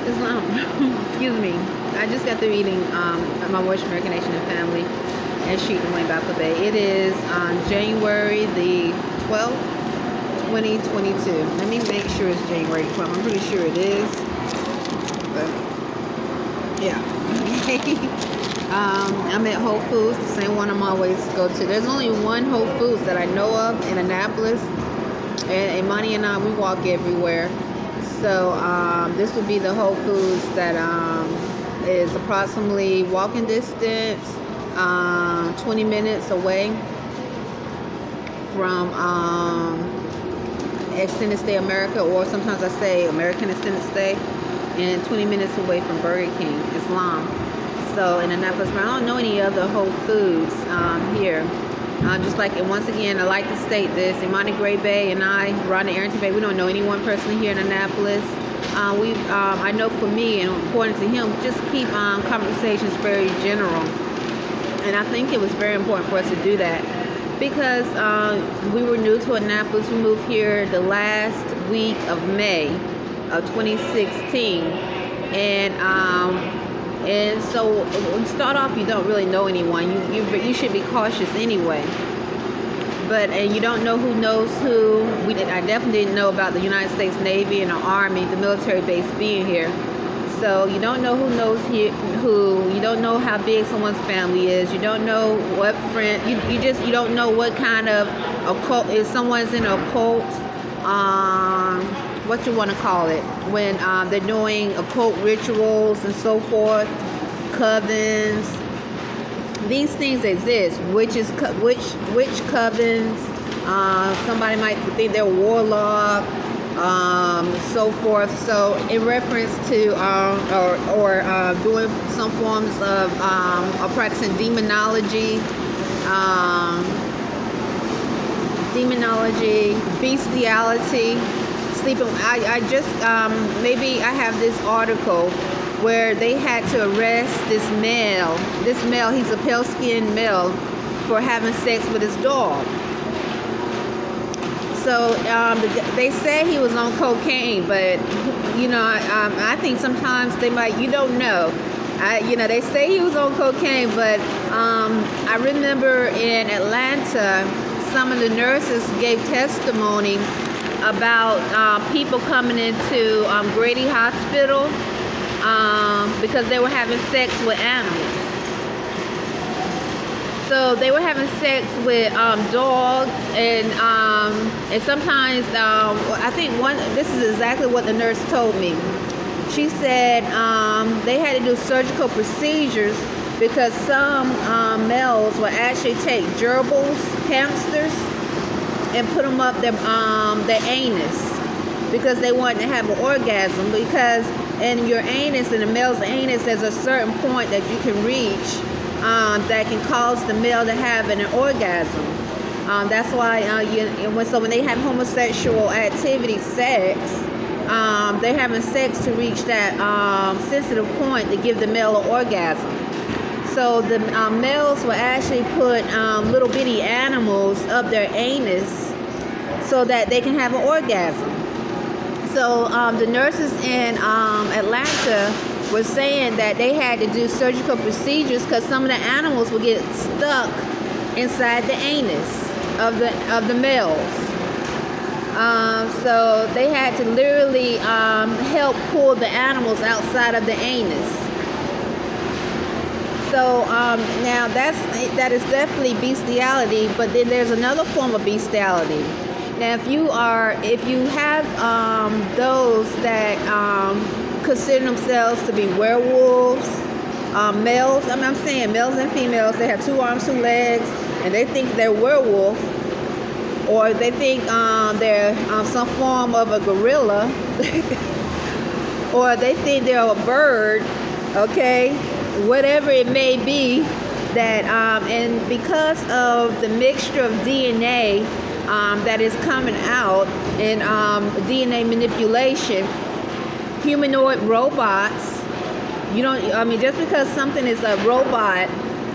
Islam. Excuse me. I just got through eating my Worship American Nation and Family and Sheet and Wayne Baptist Bay. It is on January the 12th, 2022. Let me make sure it's January 12th. I'm pretty sure it is. But yeah. I'm at Whole Foods, the same one I'm always go to. There's only one Whole Foods that I know of in Annapolis. And Imani and I, we walk everywhere. So this would be the Whole Foods that is approximately walking distance, 20 minutes away from Extended Stay America, or sometimes I say American Extended Stay, and 20 minutes away from Burger King, Islam. So in Annapolis, but I don't know any other Whole Foods here. Just like, and once again, I like to state this: Imani Bay and I, Rhonda Arrington-Bey, we don't know any one person here in Annapolis. I know for me, and according to him, just keep conversations very general. And I think it was very important for us to do that because we were new to Annapolis. We moved here the last week of May of 2016, and so when you start off, you don't really know anyone. You should be cautious anyway. And you don't know who knows who. I definitely didn't know about the United States Navy and the Army, the military base being here. So you don't know who knows who. You don't know how big someone's family is. You don't know what friend. You don't know what kind of occult. If someone's in an occult, what you want to call it, when they're doing occult rituals and so forth, covens. These things exist. Witch covens. Somebody might think they're warlock, so forth. So in reference to or doing some forms of practicing demonology, bestiality, sleeping. I just maybe I have this article where they had to arrest this male. He's a pale-skinned male for having sex with his dog. So they say he was on cocaine, but I think sometimes they might. You don't know. They say he was on cocaine, but I remember in Atlanta, some of the nurses gave testimony about people coming into Grady Hospital because they were having sex with animals. So they were having sex with dogs, and sometimes I think this is exactly what the nurse told me. She said they had to do surgical procedures because some males would actually take gerbils, hamsters, and put them up their anus because they wanted to have an orgasm. Because in your anus, in a male's anus, there's a certain point that you can reach that can cause the male to have an orgasm. That's why when they have homosexual activity, sex, they're having sex to reach that sensitive point to give the male an orgasm. So the males will actually put little bitty animals up their anus so that they can have an orgasm. So the nurses in Atlanta were saying that they had to do surgical procedures because some of the animals would get stuck inside the anus of the males. So they had to literally help pull the animals outside of the anus. So now that is definitely bestiality, but then there's another form of bestiality. Now, if you have those that consider themselves to be werewolves, males. I'm saying males and females. They have 2 arms, 2 legs, and they think they're werewolf, or they think they're some form of a gorilla, or they think they're a bird. Okay. Whatever it may be, that and because of the mixture of DNA that is coming out in DNA manipulation, humanoid robots, just because something is a robot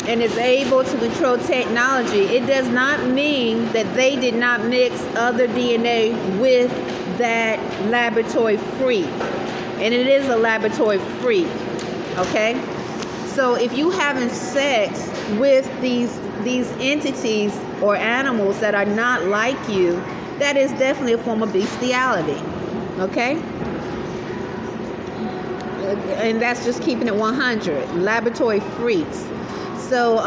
and is able to control technology, it does not mean that they did not mix other DNA with that laboratory freak. and it is a laboratory freak. Okay, so if you having sex with these entities or animals that are not like you, that is definitely a form of bestiality. Okay, and that's just keeping it 100. Laboratory freaks. So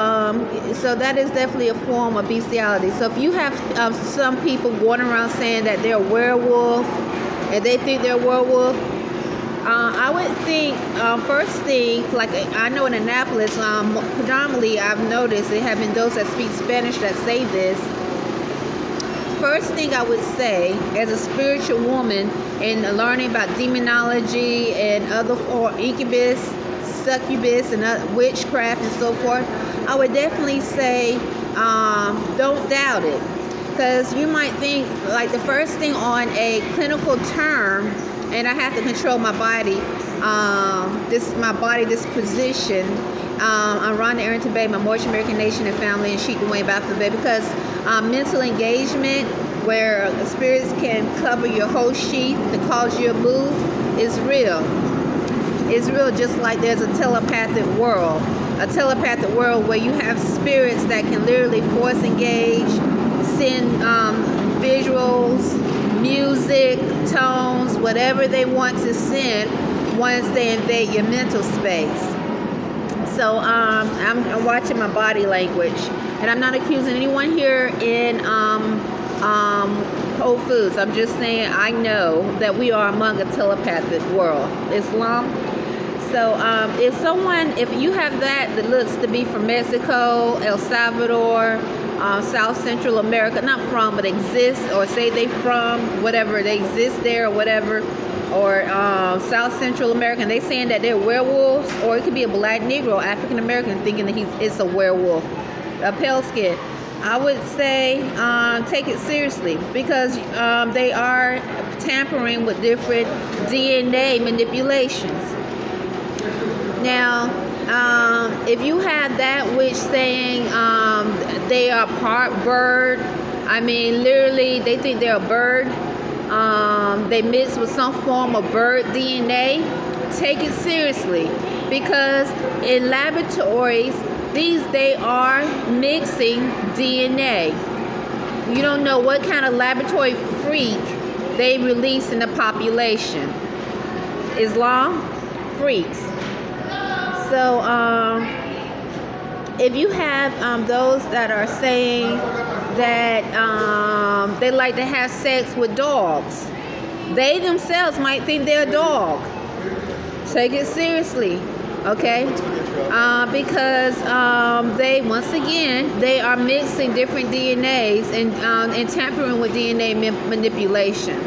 so that is definitely a form of bestiality. So if you have some people going around saying that they're a werewolf and they think they're a werewolf, I would think first thing, like I know in Annapolis, predominantly I've noticed there have been those that speak Spanish that say this. First thing I would say, as a spiritual woman and learning about demonology and other, or incubus, succubus, and witchcraft and so forth, I would definitely say don't doubt it, because you might think, like, the first thing on a clinical term, and I have to control my body, this position. I'm Rhonda Arrington-Bey, my Moorish American Nation and Family, and Sheik Dwayne Baptist Bay, because mental engagement, where spirits can cover your whole sheath to cause you to move, is real. It's real, just like there's a telepathic world. A telepathic world where you have spirits that can literally force engage, send visuals, music, tones, whatever they want to send once they invade your mental space. So I'm watching my body language, and I'm not accusing anyone here in Whole Foods. I'm just saying I know that we are among a telepathic world, Islam. So if you have that looks to be from Mexico, El Salvador, South Central America, not from, but exists, or say they from, whatever, they exist there or whatever, or South Central America, and they saying that they're werewolves, or it could be a black Negro, African American, thinking that it's a werewolf, a pale skin. I would say take it seriously, because they are tampering with different DNA manipulations. Now, if you have that which saying they are part bird, I mean, literally, they think they're a bird. They mix with some form of bird DNA. Take it seriously, because in laboratories, they are mixing DNA. You don't know what kind of laboratory freak they release in the population. Islam freaks. So if you have those that are saying that they like to have sex with dogs, they themselves might think they're a dog. Take it seriously, okay? Because once again, they are mixing different DNAs and tampering with DNA manipulation.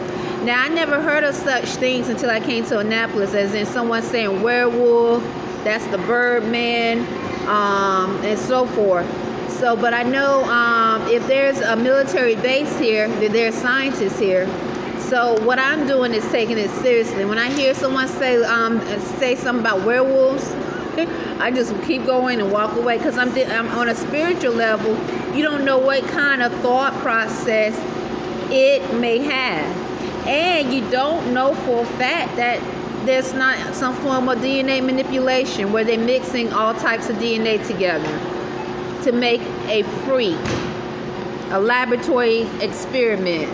Now, I never heard of such things until I came to Annapolis, as in someone saying werewolf, that's the Birdman, and so forth. So, but I know if there's a military base here, that there's scientists here. So what I'm doing is taking it seriously. When I hear someone say something about werewolves, I just keep going and walk away, because I'm on a spiritual level. You don't know what kind of thought process it may have, and you don't know for a fact that there's not some form of DNA manipulation where they're mixing all types of DNA together to make a freak, a laboratory experiment.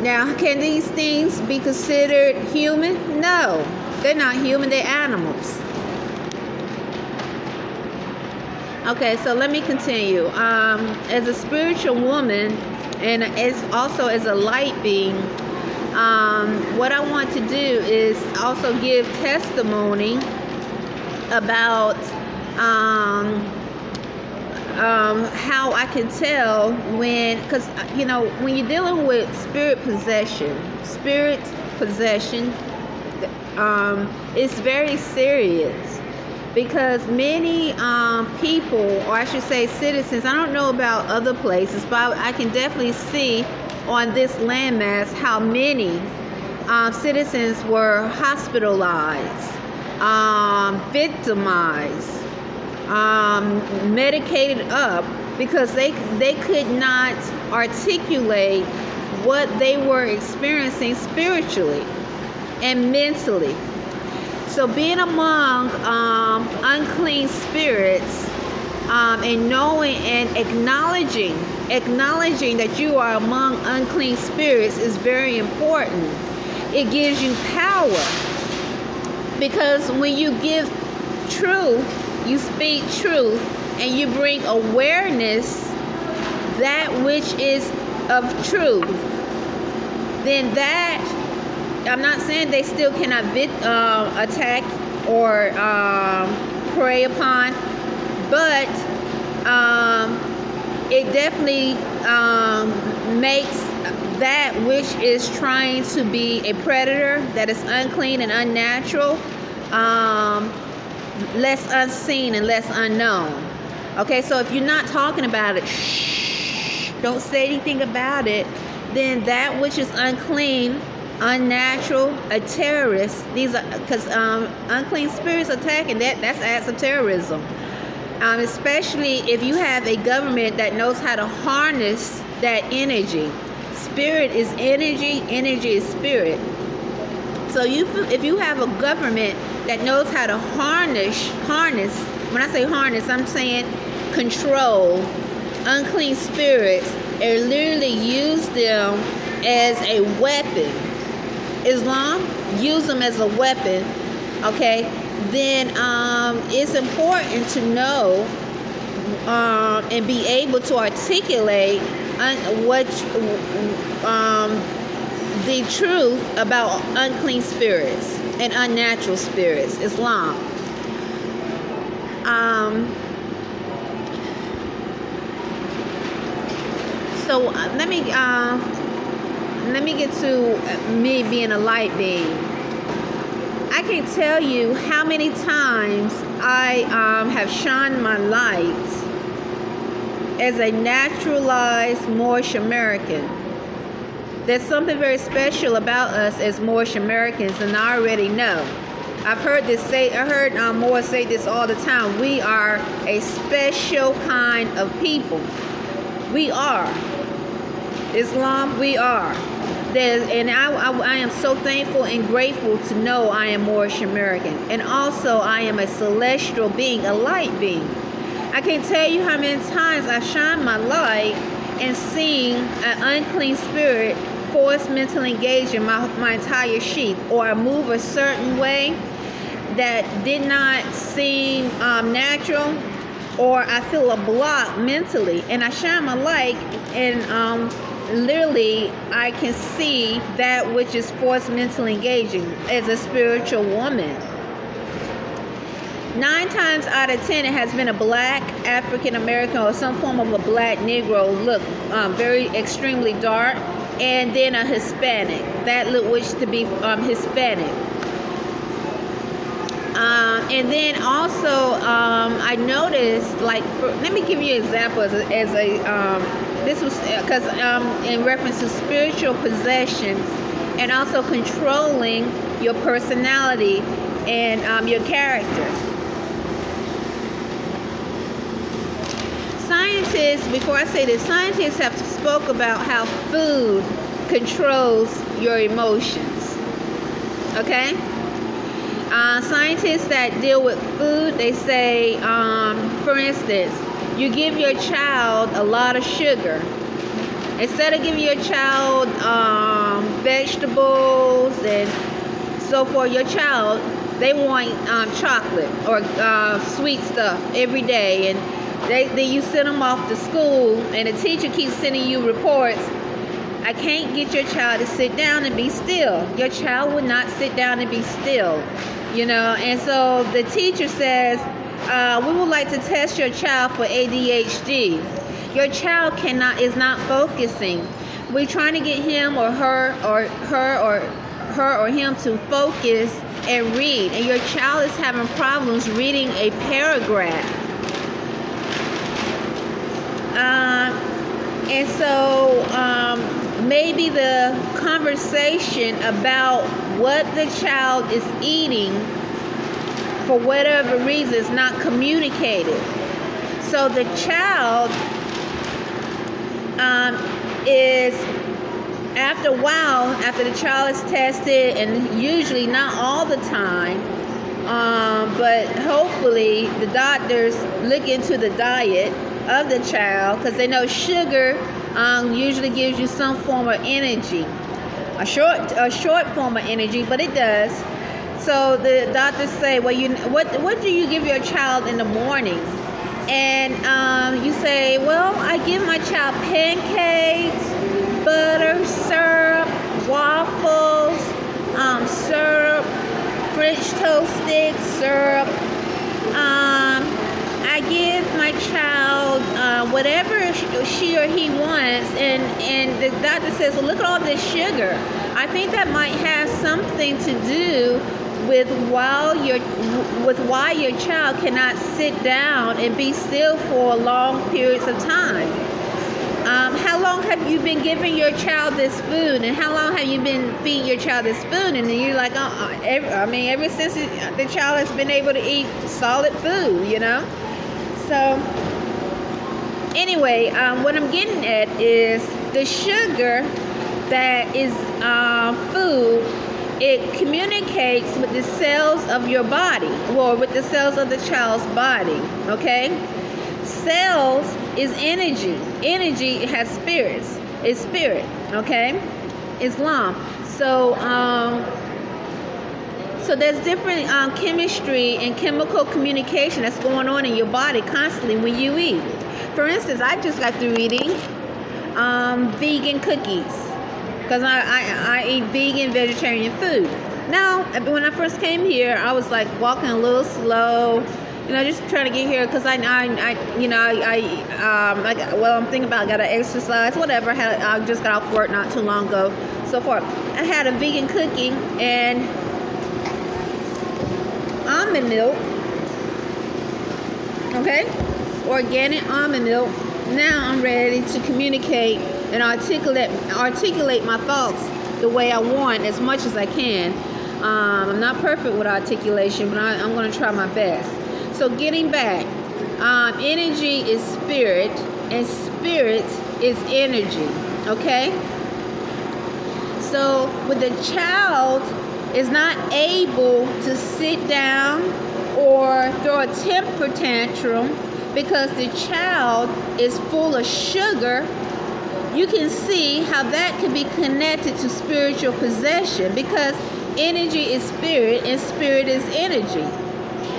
Now, can these things be considered human? No, they're not human, they're animals. Okay, so let me continue. As a spiritual woman, and also as a light being, what I want to do is also give testimony about how I can tell because when you're dealing with spirit possession, it's very serious, because many people, or I should say citizens, I don't know about other places, but I can definitely see on this landmass how many citizens were hospitalized, victimized, medicated up, because they could not articulate what they were experiencing spiritually and mentally. So being among unclean spirits, and knowing and acknowledging that you are among unclean spirits is very important. It gives you power, because when you give truth, you speak truth, and you bring awareness that which is of truth, then that, I'm not saying they still cannot attack or prey upon, but it definitely makes that which is trying to be a predator, that is unclean and unnatural, less unseen and less unknown. Okay, so if you're not talking about it, shh, don't say anything about it, then that which is unclean, unnatural, a terrorist, these are, because unclean spirits attacking, that's acts of terrorism. Especially if you have a government that knows how to harness that energy. Spirit is energy, energy is spirit. So if you have a government that knows how to harness, when I say harness, I'm saying control unclean spirits and literally use them as a weapon. Islam, use them as a weapon, okay? Then it's important to know and be able to articulate the truth about unclean spirits and unnatural spirits, Islam. So let me get to me being a light being. I can't tell you how many times I have shined my light as a naturalized Moorish American. There's something very special about us as Moorish Americans, and I already know. I heard Moors say this all the time. We are a special kind of people. We are. Islam, we are. And I am so thankful and grateful to know I am Moorish American. And also I am a celestial being, a light being. I can't tell you how many times I shine my light and seen an unclean spirit force mentally engage in my entire sheep, or I move a certain way that did not seem natural, or I feel a block mentally, and I shine my light and literally I can see that which is forced mentally engaging as a spiritual woman. 9 times out of 10 it has been a black African American or some form of a black Negro look, very extremely dark, and then a Hispanic that look which to be Hispanic. And then also I noticed, like, let me give you an example as this was because in reference to spiritual possession and also controlling your personality and your character. Scientists, before I say this, scientists have spoke about how food controls your emotions. Okay? Scientists that deal with food, they say, for instance, you give your child a lot of sugar. Instead of giving your child vegetables and so forth, your child, they want chocolate or sweet stuff every day, and you send them off to school, and the teacher keeps sending you reports. I can't get your child to sit down and be still. Your child would not sit down and be still, you know. And so the teacher says, we would like to test your child for ADHD. Your child is not focusing. We're trying to get him or her or him to focus and read, and your child is having problems reading a paragraph. And so maybe the conversation about what the child is eating, for whatever reason, is not communicated. So the child is after a while, after the child is tested, and usually not all the time, but hopefully the doctors look into the diet of the child, because they know sugar usually gives you some form of energy, a short form of energy, but it does. So the doctors say, well, what do you give your child in the morning? And you say, well, I give my child pancakes, butter, syrup, waffles, syrup, French toast sticks, syrup. I give my child whatever she or he wants, and the doctor says, well, look at all this sugar. I think that might have something to do with why your child cannot sit down and be still for long periods of time. How long have you been giving your child this food, and how long have you been feeding your child this food? And then you're like, ever since the child has been able to eat solid food, you know. So anyway, what I'm getting at is the sugar that is food. It communicates with the cells of your body, or with the cells of the child's body, okay? Cells is energy. Energy has spirits. It's spirit, okay? Islam. So there's different chemistry and chemical communication that's going on in your body constantly when you eat. For instance, I just got through eating vegan cookies, because I eat vegan, vegetarian food. Now, when I first came here, I was like walking a little slow, you know, just trying to get here, because I'm thinking about, gotta exercise, whatever. I just got off work not too long ago. So far, I had a vegan cookie and almond milk, okay, organic almond milk. Now I'm ready to communicate and articulate my thoughts the way I want, as much as I can. I'm not perfect with articulation, but I'm going to try my best. So getting back, energy is spirit, and spirit is energy, okay? So when the child is not able to sit down or throw a temper tantrum because the child is full of sugar, you can see how that can be connected to spiritual possession, because energy is spirit and spirit is energy.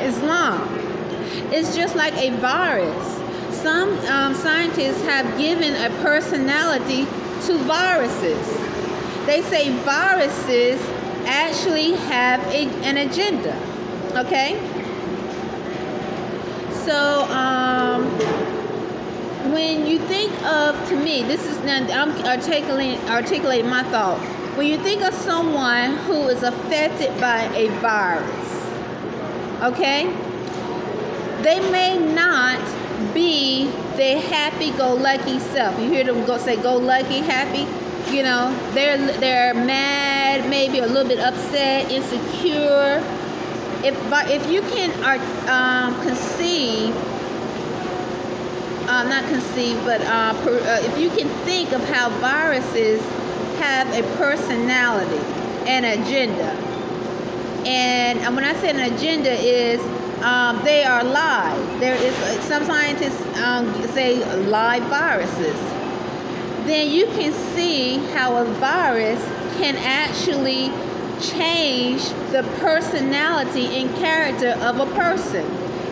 Islam. It's just like a virus. Some scientists have given a personality to viruses. They say viruses actually have an agenda. Okay? So, when you think of, to me, this is now, I'm articulating my thought. When you think of someone who is affected by a virus, okay, they may not be their happy-go-lucky self. You hear them say go-lucky, happy. You know, they're mad, maybe a little bit upset, insecure. If you can if you can think of how viruses have a personality, an agenda, and when I say an agenda is they are live. There is some scientists say live viruses. Then you can see how a virus can actually change the personality and character of a person,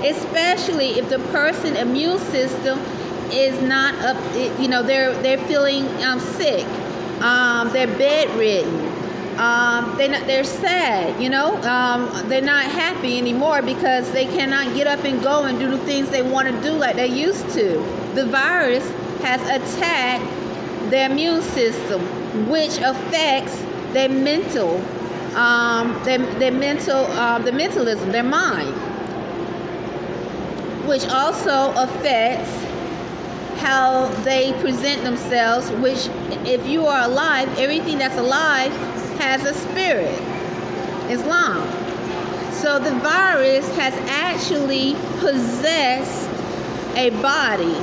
especially if the person's immune system is not up. You know, they're feeling sick. They're bedridden. They're sad. You know, they're not happy anymore because they cannot get up and go and do the things they want to do like they used to. The virus has attacked their immune system, which affects their mental. The mentalism, their mind, which also affects how they present themselves, which, if you are alive, everything that's alive has a spirit. Islam. So the virus has actually possessed a body,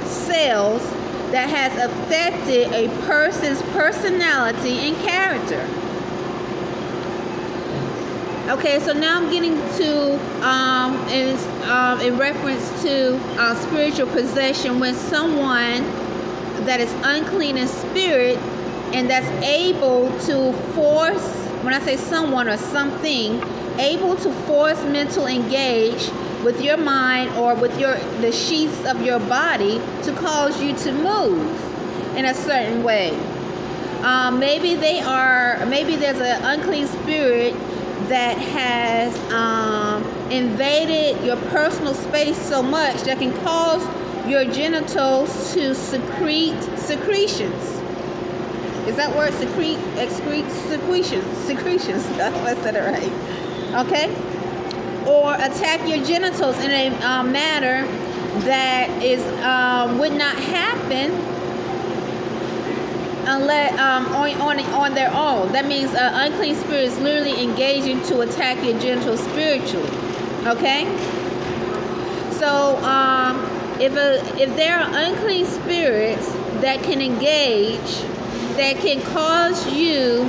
cells, that has affected a person's personality and character. Okay, so now I'm getting to in reference to spiritual possession, when someone that is unclean in spirit and that's able to force, when I say someone or something, able to force mental engage with your mind or with the sheaths of your body to cause you to move in a certain way. Maybe there's an unclean spirit that has invaded your personal space so much that can cause your genitals to secrete secretions. Is that word secretions? I said it right. Okay? Or attack your genitals in a manner that would not happen unless on their own. That means unclean spirit is literally engaging to attack your genitals spiritually. Okay? So if there are unclean spirits that can engage, that can cause you,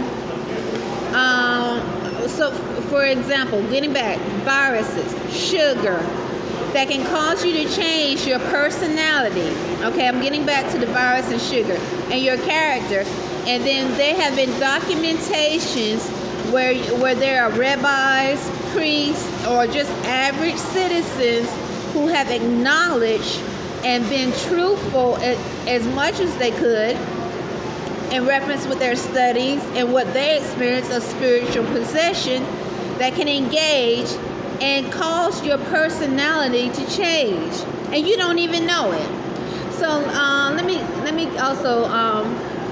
so for example, getting back, viruses, sugar, that can cause you to change your personality. Okay, I'm getting back to the virus and sugar and your character. And then there have been documentations where there are rabbis, priests, or just average citizens who have acknowledged and been truthful as much as they could in reference with their studies and what they experience of spiritual possession that can engage and cause your personality to change, and you don't even know it. So let me also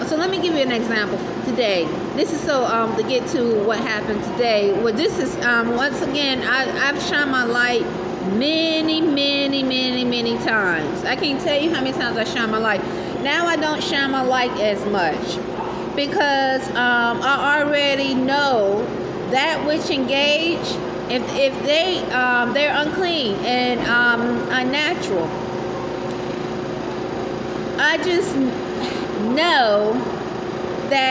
so let me give you an example today. This is to get to what happened today. Well, this is once again, I've shined my light many times. I can't tell you how many times I shine my light. Now I don't shine my light as much because I already know that which engage. If they're unclean and unnatural, I just know